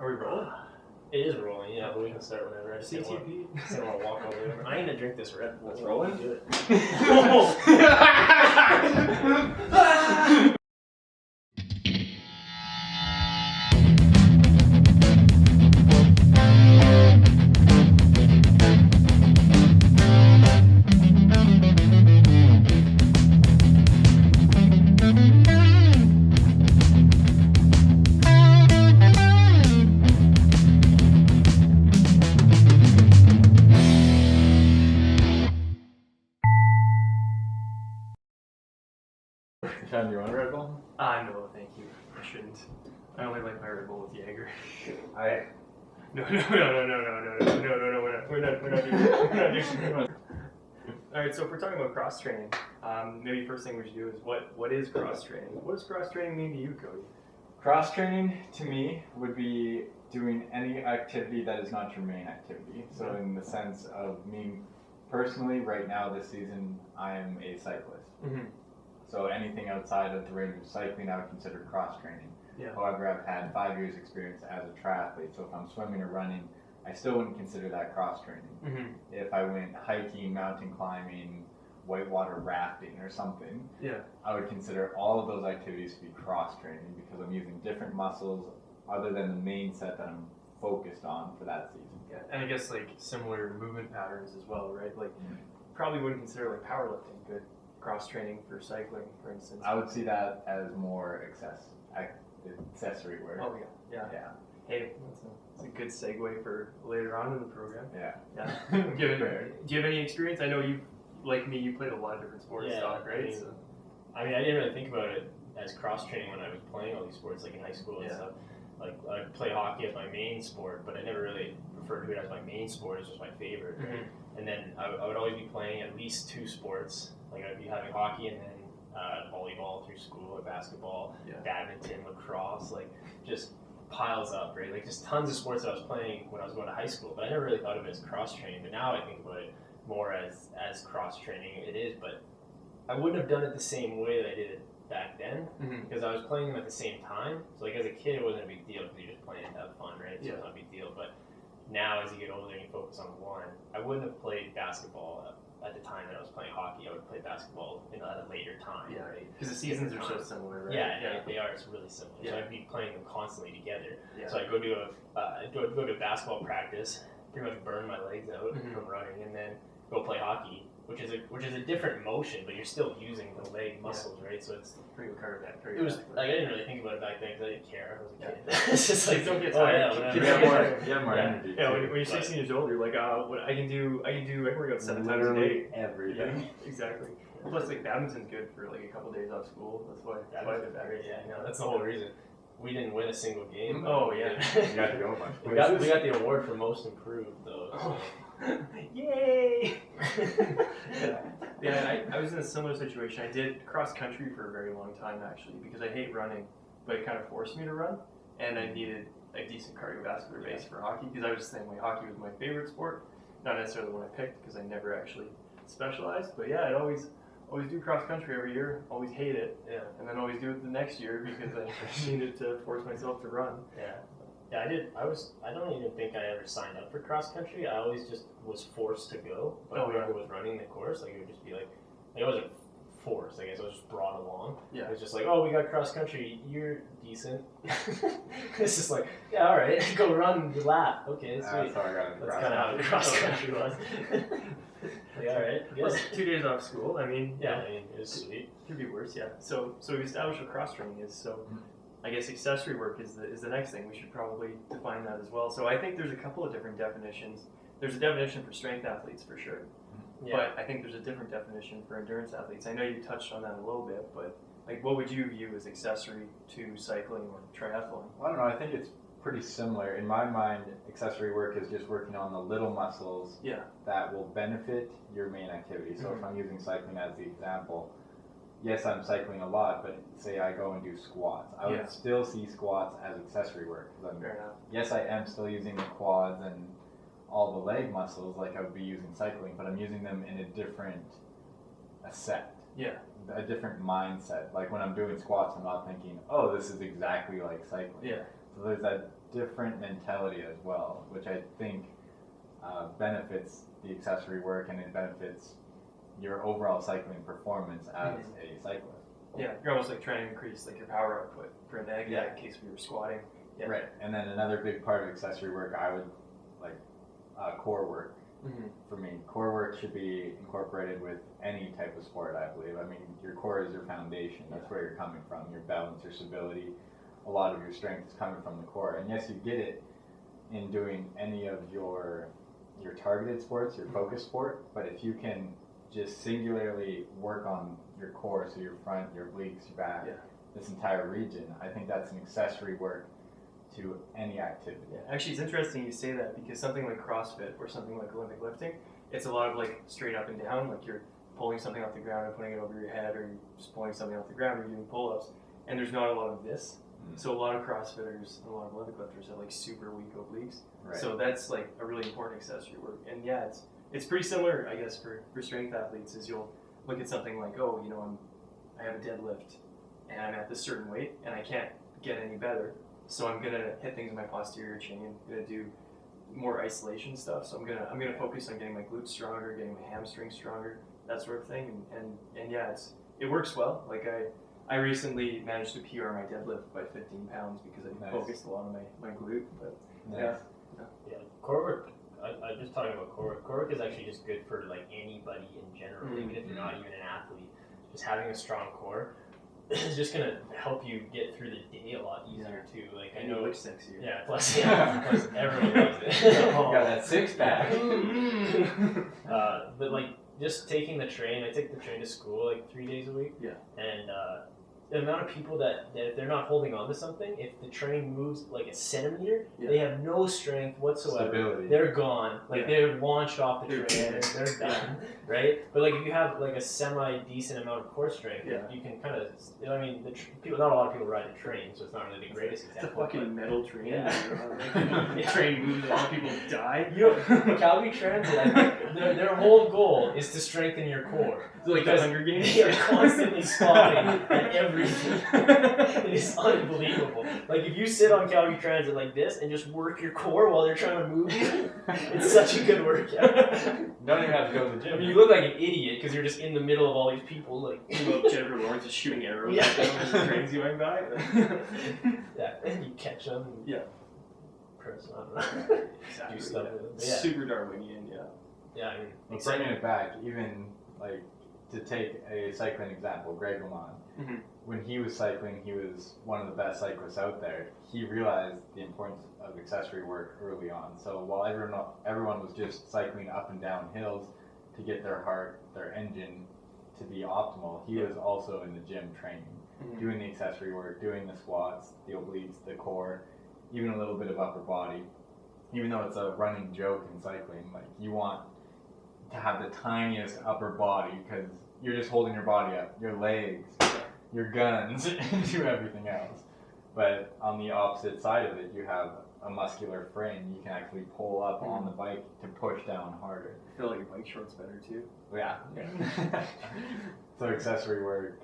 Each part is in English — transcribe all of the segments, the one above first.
Are we rolling? It is rolling, yeah, but we can start whenever. I just don't want to walk all the way over. I ain't gonna drink this Red Bull. Let's roll it. Do it. Sean, do you want a Red Bull? No, thank you. I shouldn't. I only like my Red Bull with Jaeger. No. We're not doing it. All right, so if we're talking about cross training, maybe first thing we should do is what is cross training? What does cross training mean to you, Cody? Cross training to me would be doing any activity that is not your main activity. So in the sense of me personally, right now this season, I am a cyclist. Mm-hmm. So anything outside of the range of cycling, I would consider cross training. Yeah. However, I've had 5 years experience as a triathlete, so if I'm swimming or running, I still wouldn't consider that cross training. Mm-hmm. If I went hiking, mountain climbing, whitewater rafting or something, Yeah. I would consider all of those activities to be cross training because I'm using different muscles other than the main set that I'm focused on for that season. Yeah, and I guess like similar movement patterns as well, right? Like probably wouldn't consider like powerlifting good cross training for cycling, for instance. I would see that as more accessory work. Oh yeah. Hey, that's a good segue for later on in the program. Yeah. Do you have any experience? I know you, like me, you played a lot of different sports, Doc, right? I mean, I didn't really think about it as cross training when I was playing all these sports, like in high school and stuff. Like I play hockey as my main sport, but I never really referred to it as my main sport. It's just my favorite. Right? Mm-hmm. And then I would always be playing at least 2 sports. Like I'd be having hockey and then volleyball through school, or basketball, badminton, lacrosse, like just piles up, right? Like just tons of sports that I was playing when I was going to high school, but I never really thought of it as cross training. But now I think about it more as cross training. It is, but I wouldn't have done it the same way that I did it back then because I was playing them at the same time. So like as a kid, it wasn't a big deal because you're just playing to have fun, right? So it's not a big deal. But now as you get older and you focus on one, I wouldn't have played basketball at the time that I was playing hockey. I would play basketball at a later time, right? Because the seasons are so similar, right? Yeah, they are. It's really similar. So I'd be playing them constantly together. Yeah. So I'd go to basketball practice, pretty much burn my legs out from running, and then go play hockey, which is a different motion, but you're still using the leg muscles, right? So it's pretty cardiac. It was like I didn't really think about it back then because I didn't care. I was a kid. It's just like don't get tired. You have more energy. Yeah, when you're 16 years old, you're like, I can work out 7 times a day. Everything. Yeah, exactly. Plus, like badminton's good for like a couple days off school. That's why I did that. Yeah, no, that's the whole reason. We didn't win a single game. Oh yeah. You got to go a bunch. We got the award for most improved though. So. Yay! I was in a similar situation. I did cross country for a very long time actually because I hate running, but it kind of forced me to run, and I needed a decent cardiovascular base for hockey because I was the same way. Hockey was my favorite sport, not necessarily the one I picked because I never actually specialized. But yeah, I'd always do cross country every year. Always hate it, and then always do it the next year because I needed to force myself to run. Yeah, I did. I don't even think I ever signed up for cross country. I always just was forced to go. But whoever was running the course, like it would just be like, it wasn't forced. I guess I was just brought along. Yeah. It was just like, oh, we got cross country. You're decent. It's just like, yeah, all right, go run your lap. Okay, sweet. That's how I got into That's kind of how the cross country was. Like, all right. Plus 2 days off school. I mean, it was sweet. Could be worse. Yeah. So we established what cross training is. So. I guess accessory work is the next thing. We should probably define that as well. So I think there's a couple of different definitions. There's a definition for strength athletes for sure, but I think there's a different definition for endurance athletes. I know you touched on that a little bit, but like, what would you view as accessory to cycling or triathlon? I don't know. I think it's pretty similar. In my mind, accessory work is just working on the little muscles that will benefit your main activity. So if I'm using cycling as the example, yes, I'm cycling a lot, but say I go and do squats. I would still see squats as accessory work. Fair enough. Yes, I am still using the quads and all the leg muscles like I would be using cycling, but I'm using them in a different set. Yeah. A different mindset. Like when I'm doing squats, I'm not thinking, oh, this is exactly like cycling. Yeah. So there's that different mentality as well, which I think benefits the accessory work, and it benefits your overall cycling performance as a cyclist. Yeah, you're almost like trying to increase like your power output for a neg in case we were squatting. Yeah. Right, and then another big part of accessory work, I would like core work. For me, core work should be incorporated with any type of sport, I believe. I mean, your core is your foundation. That's where you're coming from. Your balance, your stability, a lot of your strength is coming from the core. And yes, you get it in doing any of your targeted sports, your focus sport. But if you can just singularly work on your core, so your front, your obliques, your back, this entire region, I think that's an accessory work to any activity. Yeah, actually, it's interesting you say that, because something like CrossFit or something like Olympic lifting, it's a lot of like straight up and down, like you're pulling something off the ground and putting it over your head, or you're just pulling something off the ground, or you're doing pull-ups, and there's not a lot of this. So a lot of CrossFitters and a lot of Olympic lifters have like super weak obliques. Right. So that's like a really important accessory work. And yeah, it's pretty similar, I guess, for strength athletes, is you'll look at something like, oh, you know, I have a deadlift and I'm at this certain weight and I can't get any better. So I'm gonna hit things in my posterior chain. I'm gonna do more isolation stuff. So I'm gonna focus on getting my glutes stronger, getting my hamstrings stronger, that sort of thing. And yeah, it works well. Like I recently managed to PR my deadlift by 15 pounds because I focused a lot on my glute. But yeah, core work. I'm just talking about core work. Core work is actually just good for like anybody in general, even if you're not even an athlete. Just having a strong core is just gonna help you get through the day a lot easier too. Like I know, looks sexier. Yeah, plus everyone loves it. You got that six pack. But like just taking the train, I take the train to school like 3 days a week. Yeah. And the amount of people that if they're not holding on to something, if the train moves like a centimeter, they have no strength whatsoever. Stability. They're gone. Like they're launched off the train. They're done. Right? But like if you have like a semi-decent amount of core strength, you can kind of. I mean, people. Not a lot of people ride a train, so it's not really the greatest example. It's a fucking metal train. The train moves, a lot of people die. You know, Calgary Transit, I think their whole goal is to strengthen your core. It's like the Hunger Games. They are constantly spotting at everything. It is unbelievable. Like if you sit on Calgary Transit like this and just work your core while they're trying to move you, it's such a good workout. Don't even have to go to the gym. I mean, you look like an idiot because you're just in the middle of all these people. Like Jennifer Lawrence is shooting arrows at them as the train's going by. And you catch them. And press on. Exactly. Do stuff with them. Super Darwinian. Yeah, I mean, bringing it back, even like to take a cycling example, Greg LeMond. When he was cycling, he was one of the best cyclists out there. He realized the importance of accessory work early on. So while everyone was just cycling up and down hills to get their heart, their engine to be optimal, he was also in the gym training, doing the accessory work, doing the squats, the obliques, the core, even a little bit of upper body. Even though it's a running joke in cycling, like you want to have the tiniest upper body because you're just holding your body up, your legs, your guns, and do everything else. But on the opposite side of it, you have a muscular frame. You can actually pull up on the bike to push down harder. I feel like your bike short's better too. Yeah. So accessory work,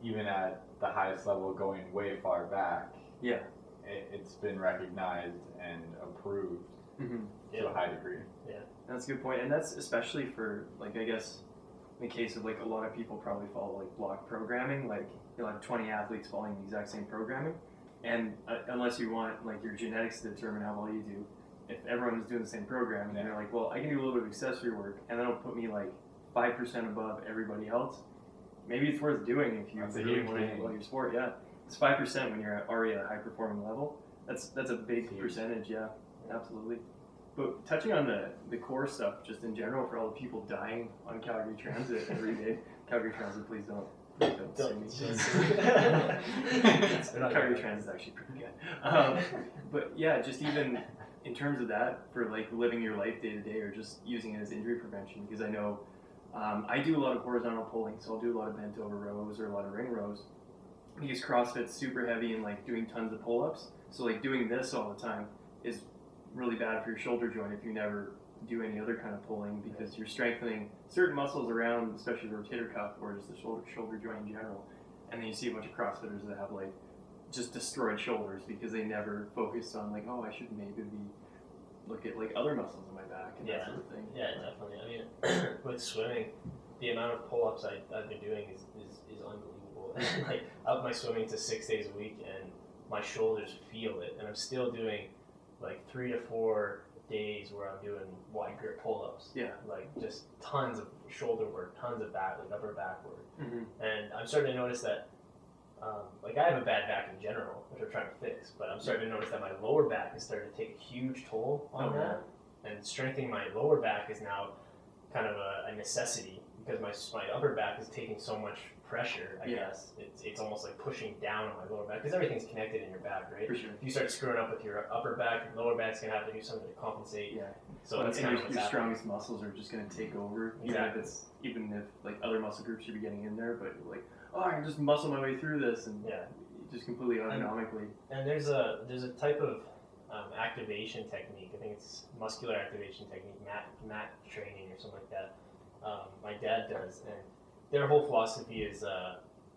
even at the highest level, going way far back, it's been recognized and approved to a high degree. Yeah, that's a good point. And that's especially for, like, I guess, in the case of, like, a lot of people probably follow, like, block programming. Like, you'll have 20 athletes following the exact same programming. And unless you want, like, your genetics to determine how well you do, if everyone is doing the same programming, and you're like, well, I can do a little bit of accessory work, and that'll put me, like, 5% above everybody else, maybe it's worth doing if you really want to do well your sport. Yeah, it's 5% when you're already at a high-performing level. That's a big percentage, absolutely. But touching on the core stuff, just in general, for all the people dying on Calgary Transit every day, Calgary Transit, please don't sue me. Calgary Transit is actually pretty good. But yeah, just even in terms of that, for like living your life day to day, or just using it as injury prevention, because I know I do a lot of horizontal pulling, so I'll do a lot of bent over rows or a lot of ring rows. Because CrossFit's super heavy and like doing tons of pull-ups, so like doing this all the time is really bad for your shoulder joint if you never do any other kind of pulling, because you're strengthening certain muscles around, especially the rotator cuff or just the shoulder joint in general. And then you see a bunch of CrossFitters that have like just destroyed shoulders because they never focused on like, oh, I should maybe look at like other muscles in my back and that sort of thing. Yeah, definitely. I mean, with swimming, the amount of pull-ups I've been doing is unbelievable. Like, up my swimming to 6 days a week, and my shoulders feel it. And I'm still doing like 3 to 4 days where I'm doing wide grip pull-ups. Yeah. Like, just tons of shoulder work, tons of back, like upper back work. Mm-hmm. And I'm starting to notice that, like, I have a bad back in general, which I'm trying to fix, but I'm starting to notice that my lower back is starting to take a huge toll on that. And strengthening my lower back is now kind of a necessity, because my upper back is taking so much pressure, I guess. It's almost like pushing down on my lower back, because everything's connected in your back, right? For sure. If you start screwing up with your upper back, your lower back's going to have to do something to compensate. Yeah. So that's kind of what's your happening. strongest muscles are just going to take over. Exactly. Even if like other muscle groups should be getting in there, but like, oh, I can just muscle my way through this, and just completely autonomically. And there's a type of activation technique. I think it's muscular activation technique, mat training or something like that. My dad does, and their whole philosophy is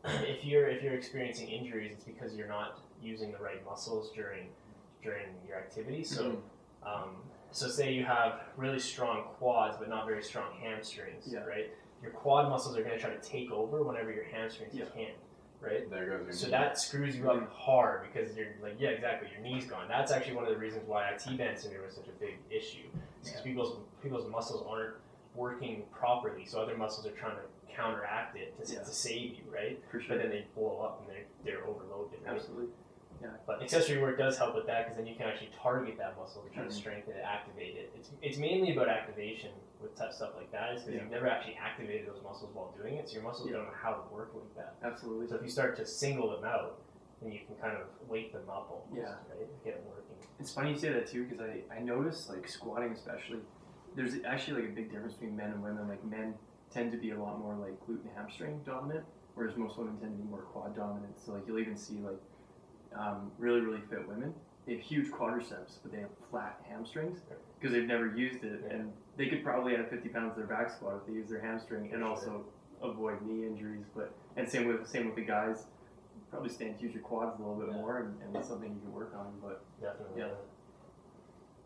if you're experiencing injuries, it's because you're not using the right muscles during your activity. So so say you have really strong quads but not very strong hamstrings, right? Your quad muscles are going to try to take over whenever your hamstrings can't. Right? There goes your so knee. that screws you up hard, because you're like, yeah, exactly, your knee's gone. That's actually one of the reasons why T-band syndrome is such a big issue. Because people's muscles aren't working properly, so other muscles are trying to counteract it to save you, right? For sure. But then they blow up and they're overloaded, right? Absolutely. Yeah. But accessory work does help with that, because then you can actually target that muscle, try to strengthen it, activate it. It's mainly about activation with stuff like that, is because you've never actually activated those muscles while doing it, so your muscles don't know how to work like that. Absolutely. So if you start to single them out, then you can kind of wake them up almost, right? Get them working. It's funny you say that too, because I noticed, like, squatting especially, there's actually like a big difference between men and women. Like, men tend to be a lot more like glute and hamstring dominant, whereas most women tend to be more quad dominant. So like, you'll even see like really, really fit women, they have huge quadriceps, but they have flat hamstrings because they've never used it, and they could probably add 50 pounds to their back squat if they use their hamstring, and also avoid knee injuries. But and same with the guys, probably stand to use your quads a little bit more, and that's something you can work on. But definitely,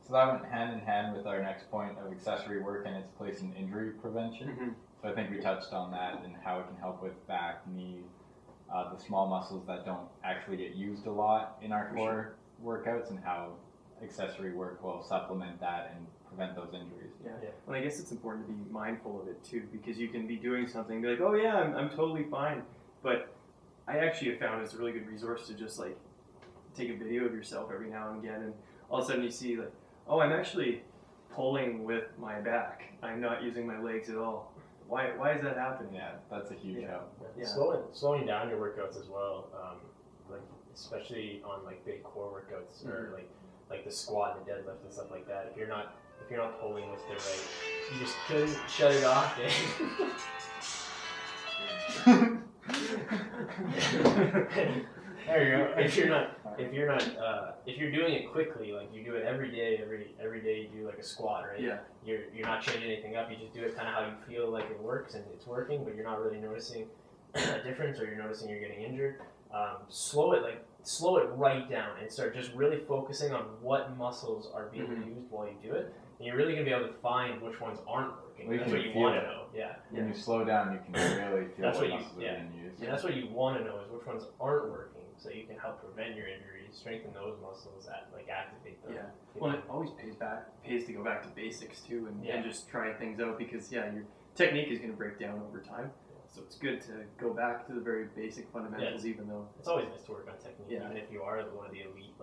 So that went hand in hand with our next point of accessory work and its place in injury prevention. Mm-hmm. So I think we touched on that and how it can help with back, knee, the small muscles that don't actually get used a lot in our core workouts, and how accessory work will supplement that and prevent those injuries. Well, I guess it's important to be mindful of it too, because you can be doing something and be like, oh yeah, I'm totally fine. But I actually have found it's a really good resource to just like take a video of yourself every now and again, and all of a sudden you see like, oh, I'm actually pulling with my back. I'm not using my legs at all. Why is that happening? Yeah, that's a huge help. Slowing down your workouts as well, like especially on like big core workouts, or like the squat and the deadlift and stuff like that. If you're not pulling with the right, you just couldn't shut it off. There you go. If you're doing it quickly, like you do it every day you do like a squat, right? Yeah. You're not changing anything up. You just do it kind of how you feel like it works, and it's working, but you're not really noticing a difference, or you're noticing you're getting injured. Slow it right down and start just really focusing on what muscles are being used while you do it. And you're really gonna be able to find which ones aren't working. That's what you want to know. Yeah. When you slow down, you can really feel what muscles are being used. Yeah, that's what you want to know, is which ones aren't working, so you can help prevent your injuries, strengthen those muscles, that like activate them. Yeah. Well, it always pays to go back to basics too, and just try things out, because your technique is going to break down over time. So it's good to go back to the very basic fundamentals, even though it's always nice to work on technique, even if you are one of the elite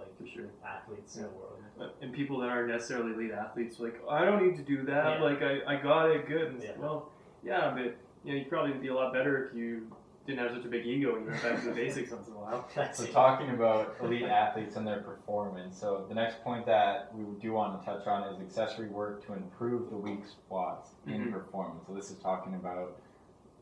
athletes in the world. And people that aren't necessarily elite athletes, like, I don't need to do that. Like I got it good. And well, but you'd probably be a lot better if you didn't have such a big ego and you went back to the basics once in a while. So talking about elite athletes and their performance, so the next point that we do want to touch on is accessory work to improve the weak spots in performance. So this is talking about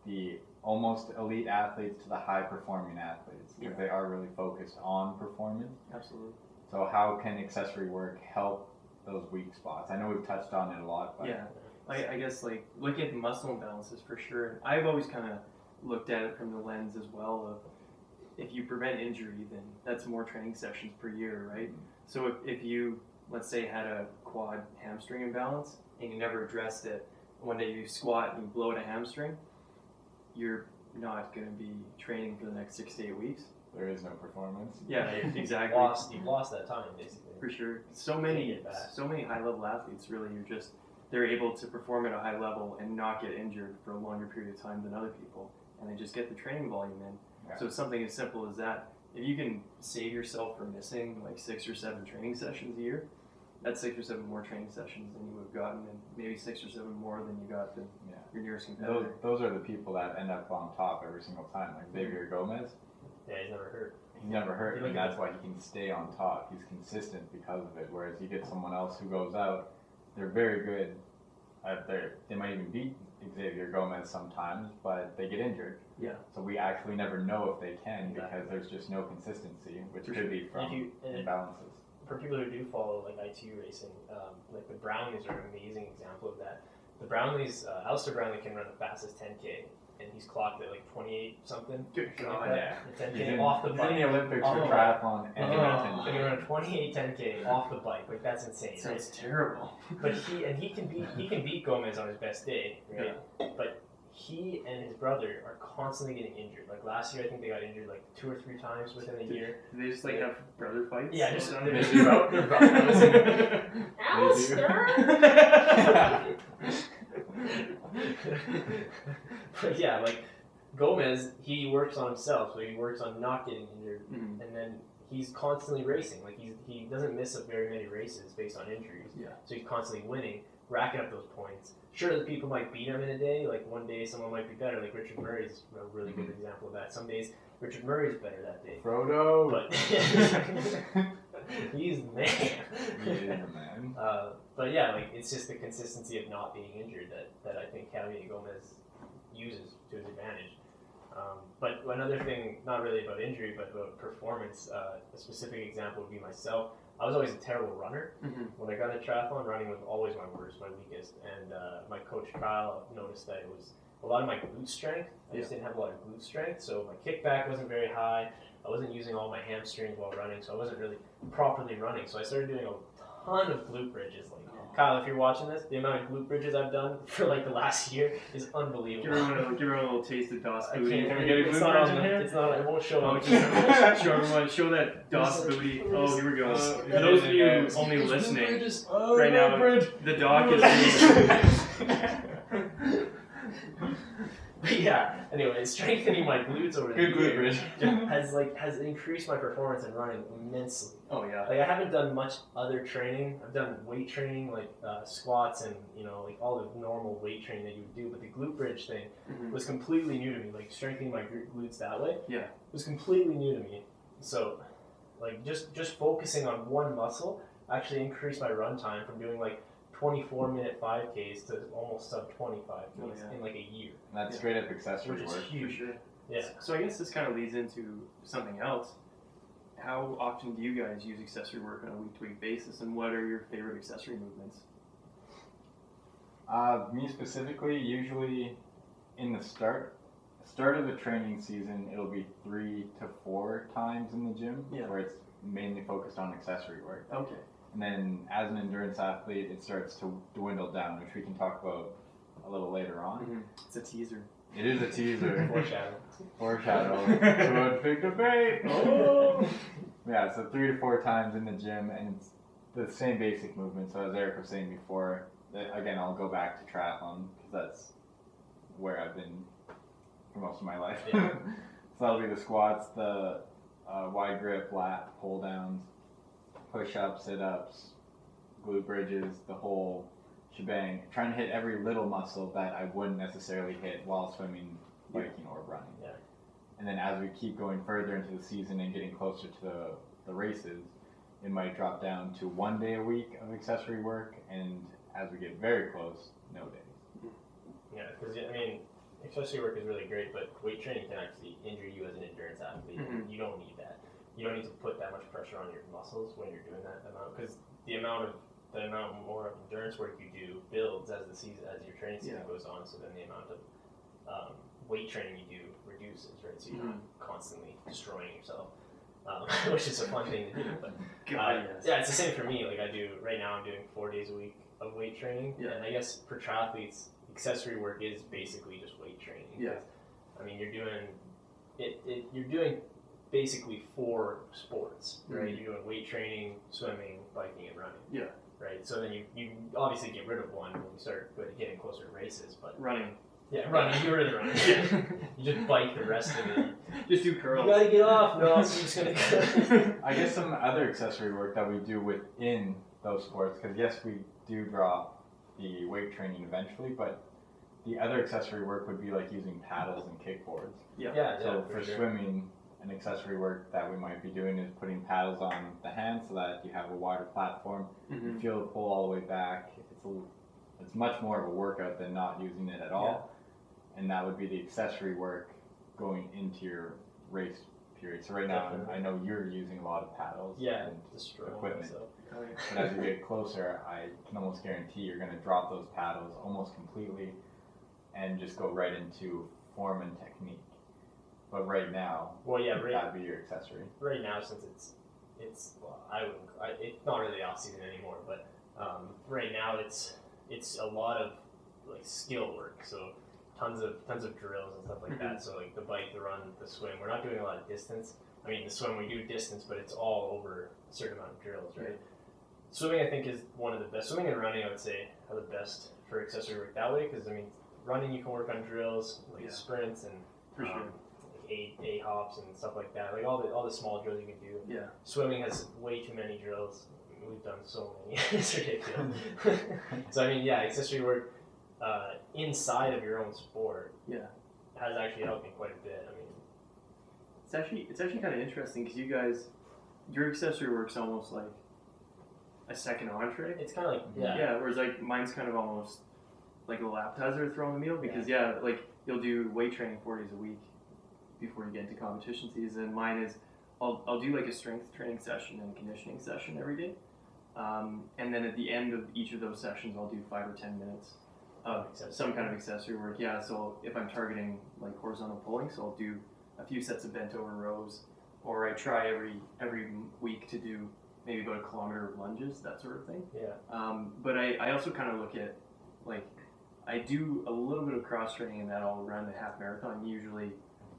the almost elite athletes to the high performing athletes, because they are really focused on performance. Absolutely. So how can accessory work help those weak spots? I know we've touched on it a lot, but I guess like looking at the muscle imbalances for sure. I've always kind of looked at it from the lens as well of, if you prevent injury, then that's more training sessions per year, right? So if you, let's say, had a quad hamstring imbalance and you never addressed it, one day you squat and you blow out a hamstring, you're not going to be training for the next 6 to 8 weeks. There is no performance. Yeah, exactly. You've lost that time, basically. For sure. So many high-level athletes really they're able to perform at a high level and not get injured for a longer period of time than other people, and they just get the training volume in. Yeah. So something as simple as that, if you can save yourself from missing like 6 or 7 training sessions a year, that's 6 or 7 more training sessions than you would have gotten, and maybe 6 or 7 more than you got than your nearest competitor. Those are the people that end up on top every single time, like Xavier Gomez. Yeah, he's never hurt. He's never hurt, and that's why he can stay on top. He's consistent because of it, whereas you get someone else who goes out, they're very good. They might even beat Xavier Gomez sometimes, but they get injured. Yeah. So we actually never know if they can because there's just no consistency, which could be from imbalances. For people who do follow like ITU racing, like the Brownlees are an amazing example of that. The Brownlees, Alistair Brownlee can run the fastest 10K, and he's clocked at like 28 something. Good God, yeah. 10K off the bike. He's in the Olympics for triathlon and he can run a 28 10K off the bike. Like that's insane. Sounds terrible. But he can beat Gomez on his best day, right? Yeah. But he and his brother are constantly getting injured. Like last year, I think they got injured like 2 or 3 times within a year. Do they just like have brother fights? Yeah, they're brothers. Alistair. But yeah, like Gomez, he works on himself, so he works on not getting injured, and then he's constantly racing. Like he doesn't miss very many races based on injuries. Yeah. So he's constantly winning, racking up those points. Sure, the people might beat him in a day. Like one day, someone might be better. Like Richard Murray's a really good example of that. Some days, Richard Murray's better that day. Frodo. But he's the man. He is the man. But yeah, like it's just the consistency of not being injured that I think Javier Gomez uses to his advantage. But another thing, not really about injury, but about performance, a specific example would be myself. I was always a terrible runner. When I got into triathlon, running was always my worst, my weakest. And my coach Kyle noticed that it was a lot of my glute strength. I just didn't have a lot of glute strength, so my kickback wasn't very high. I wasn't using all my hamstrings while running, so I wasn't really properly running. So I started doing a ton of glute bridges. Like Kyle, if you're watching this, the amount of glute bridges I've done for like the last year is unbelievable. Give everyone a little taste of DOS booty. Can we get a glute bridge in here? It's not. It won't show up. Show everyone. Show that DOS booty. Oh, here we go. For those of you only listening, right now, the doc is. But yeah, anyway, strengthening my glutes over the years has increased my performance in running immensely. Oh yeah. Like I haven't done much other training. I've done weight training, like squats and like all the normal weight training that you would do. But the glute bridge thing was completely new to me. Like strengthening my glutes that way. Yeah. Was completely new to me. So, like just focusing on one muscle actually increased my run time from doing like 24-minute 5Ks to almost sub 25Ks in like a year. And that's straight up accessory Which work. is huge. For sure. Yeah. So I guess this kind of leads into something else. How often do you guys use accessory work on a week-to-week basis, and what are your favorite accessory movements? Me specifically, usually in the start of the training season, it'll be 3 to 4 times in the gym where it's mainly focused on accessory work. Okay. And then as an endurance athlete, it starts to dwindle down, which we can talk about a little later on. It's a teaser. It is a teaser. Foreshadow. To a big debate. Oh. Yeah, so 3 to 4 times in the gym, and it's the same basic movement. So as Eric was saying before, again, I'll go back to triathlon because that's where I've been for most of my life. Yeah. So that'll be the squats, the wide grip, lat, pull downs, push-ups, sit-ups, glute bridges, the whole shebang. Trying to hit every little muscle that I wouldn't necessarily hit while swimming, biking, or running. Yeah. And then as we keep going further into the season and getting closer to the races, it might drop down to 1 day a week of accessory work, and as we get very close, no days. Yeah, because I mean, accessory work is really great, but weight training can actually injure you as an endurance athlete. You don't need that. You don't need to put that much pressure on your muscles when you're doing that amount, because the amount more of endurance work you do builds as your training season goes on. So then the amount of weight training you do reduces, right? So you're not constantly destroying yourself, which is a fun thing to do. But yeah, it's the same for me. Like right now, I'm doing 4 days a week of weight training, and I guess for triathletes, accessory work is basically just weight training. Yeah. I mean, you're doing you're doing basically 4 sports, right? You're doing weight training, swimming, biking, and running. Yeah. Right. So then you obviously get rid of one when you start getting closer to races, but running. Yeah, running. Get rid of the running. You just bike the rest of it. Just do curls. You gotta get off. No, I'm just gonna go. I guess some other accessory work that we do within those sports, because yes, we do drop the weight training eventually, but the other accessory work would be like using paddles and kickboards. So for swimming, an accessory work that we might be doing is putting paddles on the hand so that you have a wider platform. You feel the pull all the way back. It's much more of a workout than not using it at all. And that would be the accessory work going into your race period. So right now, I know you're using a lot of paddles and equipment. But as you get closer, I can almost guarantee you're going to drop those paddles almost completely and just go right into form and technique. But right now, that'd be your accessory. Right now, since it's not really off season anymore, but right now it's a lot of like skill work. So tons of drills and stuff like that. So like the bike, the run, the swim. We're not doing a lot of distance. I mean, the swim we do distance, but it's all over a certain amount of drills, right? Swimming, I think, is one of the best. Swimming and running, I would say, are the best for accessory work that way. Because I mean, running you can work on drills like sprints and A hops and stuff like that. Like all the small drills you can do. Yeah. Swimming has way too many drills. We've done so many. It's ridiculous. So I mean, accessory work inside of your own sport has actually helped me quite a bit. I mean, it's actually kind of interesting because you guys, your accessory work's almost like a second entree. It's kind of like whereas like mine's kind of almost like a appetizer to throw in the meal because like you'll do weight training 4 days a week before you get into competition season. Mine is I'll do like a strength training session and a conditioning session every day, and then at the end of each of those sessions I'll do 5 or 10 minutes of some kind of accessory work. So if I'm targeting like horizontal pulling, so I'll do a few sets of bent over rows, or I try every week to do maybe about a kilometer of lunges, that sort of thing. But I also kind of look at like I do a little bit of cross training in that I'll run a half marathon usually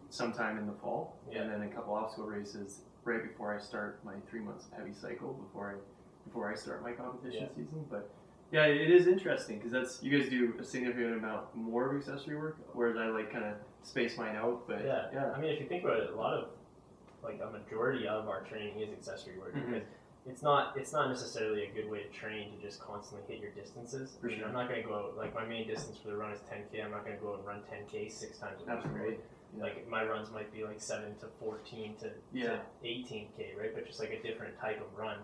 sometime in the fall, and then a couple obstacle races right before I start my 3 months of heavy cycle before I start my competition season. But it is interesting because you guys do a significant amount more of accessory work, whereas I like kind of space mine out. But I mean, if you think about it, a majority of our training is accessory work because it's not necessarily a good way to train to just constantly hit your distances. I'm not going to go out, like my main distance for the run is 10K. I'm not going to go out and run 10K 6 times a week. Right? Like my runs might be like 7 to 14 to 18K, right? But just like a different type of run,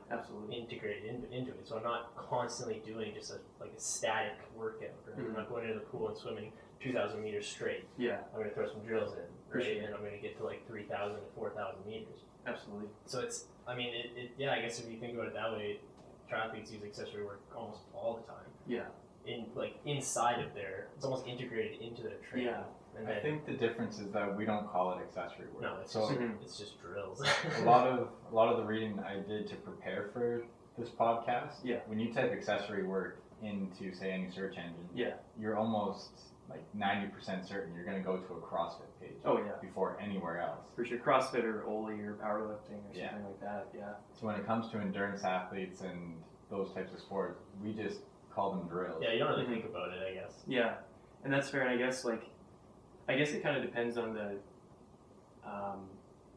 integrated into it. So I'm not constantly doing just a static workout. Right? I'm not going into the pool and swimming 2,000 meters straight. I'm going to throw some drills in, right? And I'm going to get to like 3,000 to 4,000 meters. Absolutely. So it's, I mean, I guess if you think about it that way, triathletes use accessory work almost all the time. Inside of it's almost integrated into their training. And I think the difference is that we don't call it accessory work. No, it's just drills. a lot of the reading I did to prepare for this podcast, when you type accessory work into say any search engine, you're almost like 90% certain you're going to go to a CrossFit page. Before anywhere else. For sure, CrossFit or Oli or powerlifting or something like that. So when it comes to endurance athletes and those types of sports, we just call them drills. You don't really think about it, I guess. And that's fair. And I guess it kind of depends on the,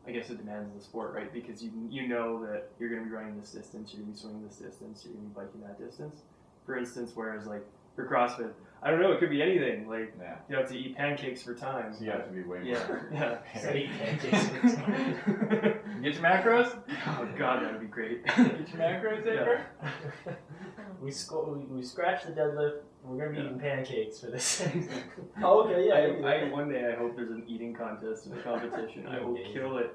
the demands of the sport, right? Because you know that you're going to be running this distance, you're going to be swimming this distance, you're going to be biking that distance. For instance, whereas like for CrossFit, I don't know, it could be anything. Like you have to eat pancakes for time. So you have to be way more. So eat pancakes for time. Get your macros? Oh God, that would be great. Get your macros, Edgar? We scratch the deadlift. We're gonna be eating pancakes for this. One day I hope there's an eating contest and a competition. I will kill it.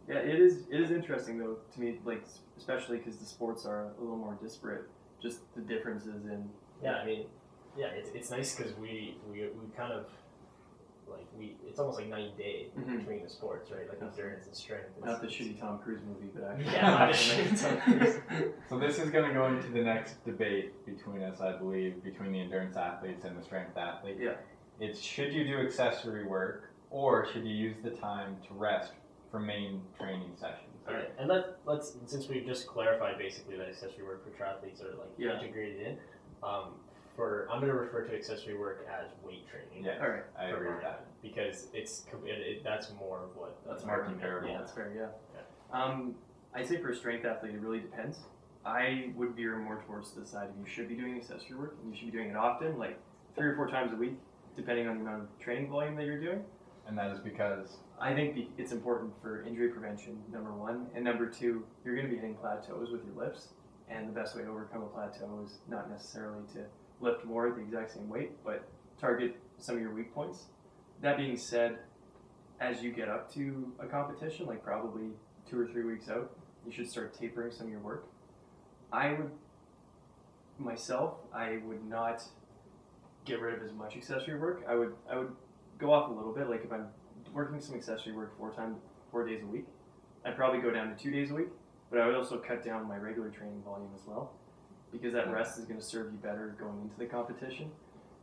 It is interesting though to me, like especially because the sports are a little more disparate. Just the differences in. It's nice because we kind of it's almost like night and day between the sports, right? Like endurance and strength. Not the shitty Tom Cruise movie, but actually. Yeah, not the shitty Tom Cruise. So this is going to go into the next debate between us, I believe, between the endurance athletes and the strength athletes. Yeah. It's should you do accessory work or should you use the time to rest for main training sessions? All right, and let's since we've just clarified basically that accessory work for triathletes are like integrated in. I'm going to refer to accessory work as weight training. Yeah, all right, I agree with that because that's more of what that's more comparable. Yeah, that's fair. Yeah. I'd say for a strength athlete, it really depends. I would veer more towards the side of you should be doing accessory work and you should be doing it often, like 3 or 4 times a week, depending on the amount of training volume that you're doing. And that is because I think it's important for injury prevention, number 1, and number 2, you're going to be hitting plateaus with your lifts, and the best way to overcome a plateau is not necessarily to lift more at the exact same weight, but target some of your weak points. That being said, as you get up to a competition, like probably 2 or 3 weeks out, you should start tapering some of your work. I would not get rid of as much accessory work. I would go off a little bit. Like if I'm working some accessory work 4 days a week, I'd probably go down to 2 days a week, but I would also cut down my regular training volume as well, because that rest is going to serve you better going into the competition.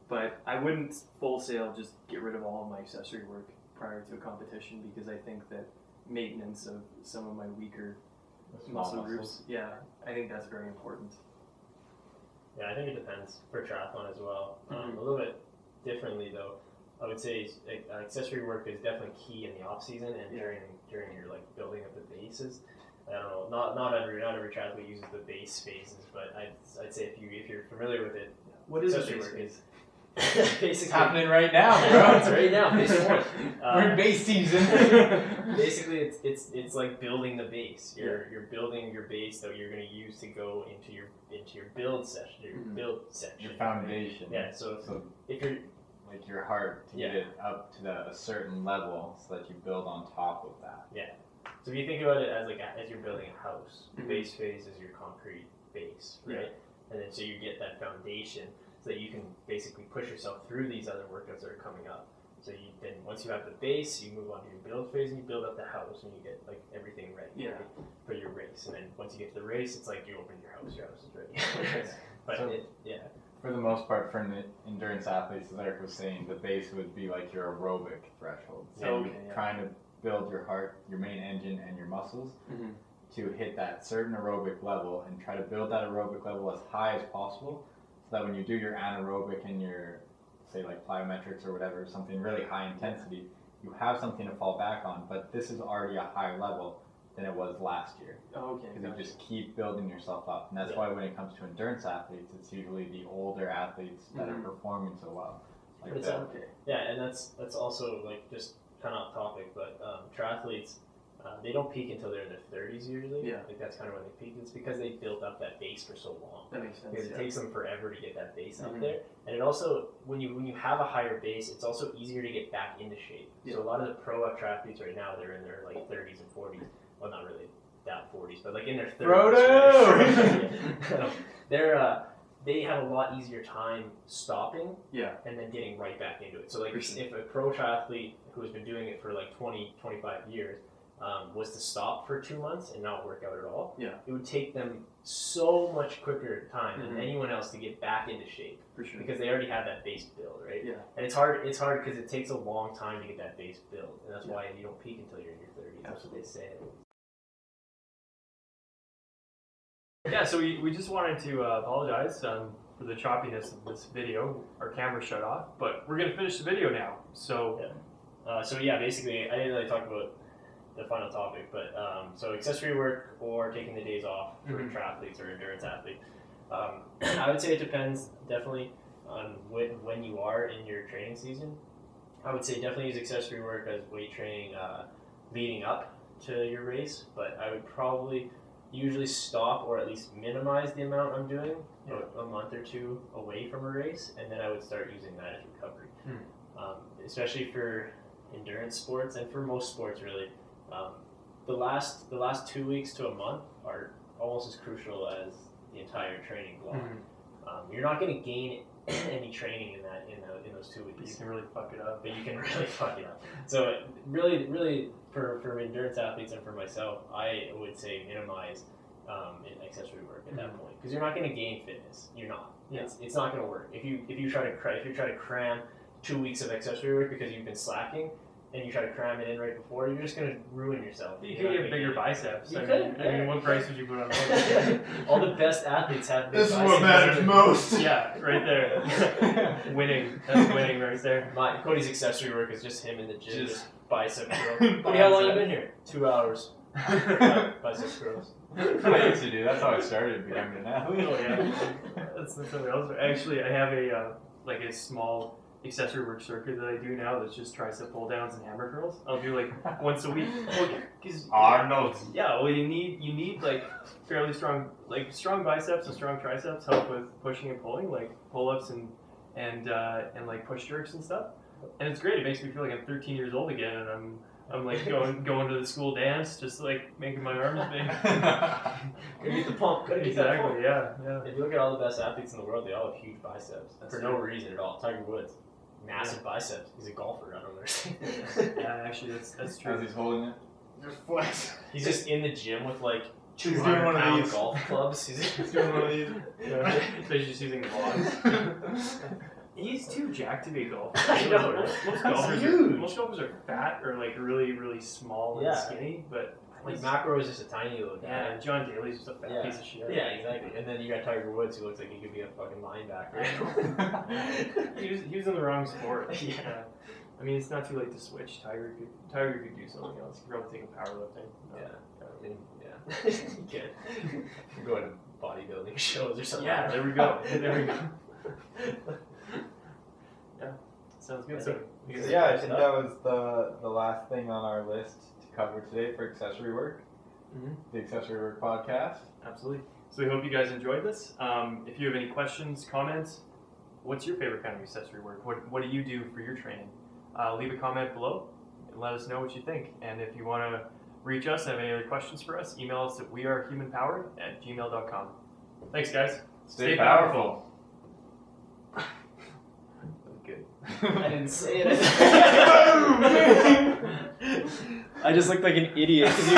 But I wouldn't wholesale just get rid of all of my accessory work prior to a competition, because I think that maintenance of some of my weaker muscle groups, I think that's very important. Yeah, I think it depends for triathlon as well. A little bit differently though. I would say accessory work is definitely key in the off season and during your like building up the bases. I don't know, not every triathlete uses the base phases, but I'd say if you're familiar with it, what is accessory base work phase? Basically, it's happening right now, bro. It's right now. We're in base season. Basically, it's like building the base. You're building your base that you're going to use to go into your build session. Your foundation. Yeah. So if you're like your heart to get it up to a certain level, so that you build on top of that. Yeah. So if you think about it as you're building a house, the base phase is your concrete base, right? And then so you get that foundation, so that you can basically push yourself through these other workouts that are coming up. So then once you have the base, you move on to your build phase and you build up the house and you get like everything ready right, for your race. And then once you get to the race, it's like you open your house is ready. But so for the most part, for endurance athletes, as Eric was saying, the base would be like your aerobic threshold. So trying to build your heart, your main engine, and your muscles to hit that certain aerobic level and try to build that aerobic level as high as possible, so that when you do your anaerobic and your, say like plyometrics or whatever, something really high intensity, you have something to fall back on, but this is already a higher level than it was last year. Because you just keep building yourself up. And that's why when it comes to endurance athletes, it's usually the older athletes that are performing so well. Like and that's also like just kind of off topic, but triathletes, they don't peak until they're in their 30s usually. Yeah. Like that's kind of when they peak. It's because they built up that base for so long. That makes sense. Because it takes them forever to get that base up there. And it also, when you have a higher base, it's also easier to get back into shape. Yeah. So a lot of the pro triathletes right now, they're in their like 30s and 40s. Well, not really that 40s, but like in their 30s. Right? They have a lot easier time stopping and then getting right back into it. So like if a pro triathlete who has been doing it for like 20, 25 years was to stop for 2 months and not work out at all, it would take them so much quicker time than anyone else to get back into shape. For sure. Because they already have that base build, right? Yeah. And it's hard because it takes a long time to get that base build. And that's why you don't peak until you're in your 30s. That's what they say. Yeah, so we just wanted to apologize for the choppiness of this video. Our camera shut off, but we're going to finish the video now. So, basically, I didn't really talk about the final topic, but so accessory work or taking the days off for triathletes or endurance athletes. I would say it depends definitely on when you are in your training season. I would say definitely use accessory work as weight training leading up to your race, but I would probably usually stop or at least minimize the amount I'm doing a month or two away from a race, and then I would start using that as recovery. Especially for endurance sports and for most sports really. The last 2 weeks to a month are almost as crucial as the entire training block. You're not going to gain any training in those 2 weeks. But you can really fuck it up. But you can really fuck it up. So really, for endurance athletes and for myself, I would say minimize accessory work at that point, because you're not going to gain fitness. You're not. Yeah. It's not going to work. If you try to cram 2 weeks of accessory work because you've been slacking, and you try to cram it in right before, you're just going to ruin yourself. You could get bigger biceps. You I could. mean, what price would you put on those? All the best athletes have big This is biceps. what matters most. Yeah, right there. Winning. That's winning right there. Cody's accessory work is just him in the gym, Just just bicep curl. Cody, how long you been here? 2 hours. Bicep curls. I used to do. That's how I started becoming an athlete. Oh yeah, that's something else. Actually, I have a like a small accessory work circuit that I do now. That's just tricep pull downs and hammer curls. I'll do like once a week. Arnold. Yeah, well, you need like fairly strong biceps and strong triceps help with pushing and pulling, like pull ups and like push jerks and stuff. And it's great. It makes me feel like I'm 13 years old again, and I'm like going to the school dance, just like making my arms big. Gotta get the pump. Gotta get that pump. Exactly. Yeah. If you look at all the best athletes in the world, they all have huge biceps for no reason at all. Tiger Woods, massive biceps. He's a golfer. I don't understand. Yeah, actually, that's As true. he's holding it. Just flex. He's just in the gym with like He's doing one of 200-pound these. golf clubs. He's doing one of these. Yeah. So he's just using logs. He's too jacked to be a golfer. I know. Most golfers are fat or like really, really small and skinny, but Like Macro is just a tiny little guy. yeah, John Daly's just a fat piece of shit. Yeah, exactly. And then you got Tiger Woods, who looks like he could be a fucking linebacker. he was in the wrong sport. Yeah. I mean, it's not too late to switch. Tiger could do something else. He could probably take up powerlifting. Yeah. You can go to bodybuilding shows or something. Yeah, there we go. Yeah, sounds good. So, Yeah, I think that was the last thing on our list to cover today for accessory work. Mhm. The Accessory Work Podcast. Absolutely. So we hope you guys enjoyed this. If you have any questions, comments, what's your favorite kind of accessory work? What do you do for your training? Leave a comment below and let us know what you think. And if you want to reach us and have any other questions for us, email us at wearehumanpowered@gmail.com. Thanks, guys. Stay powerful. Good. I didn't say it. I just looked like an idiot. 'Cause you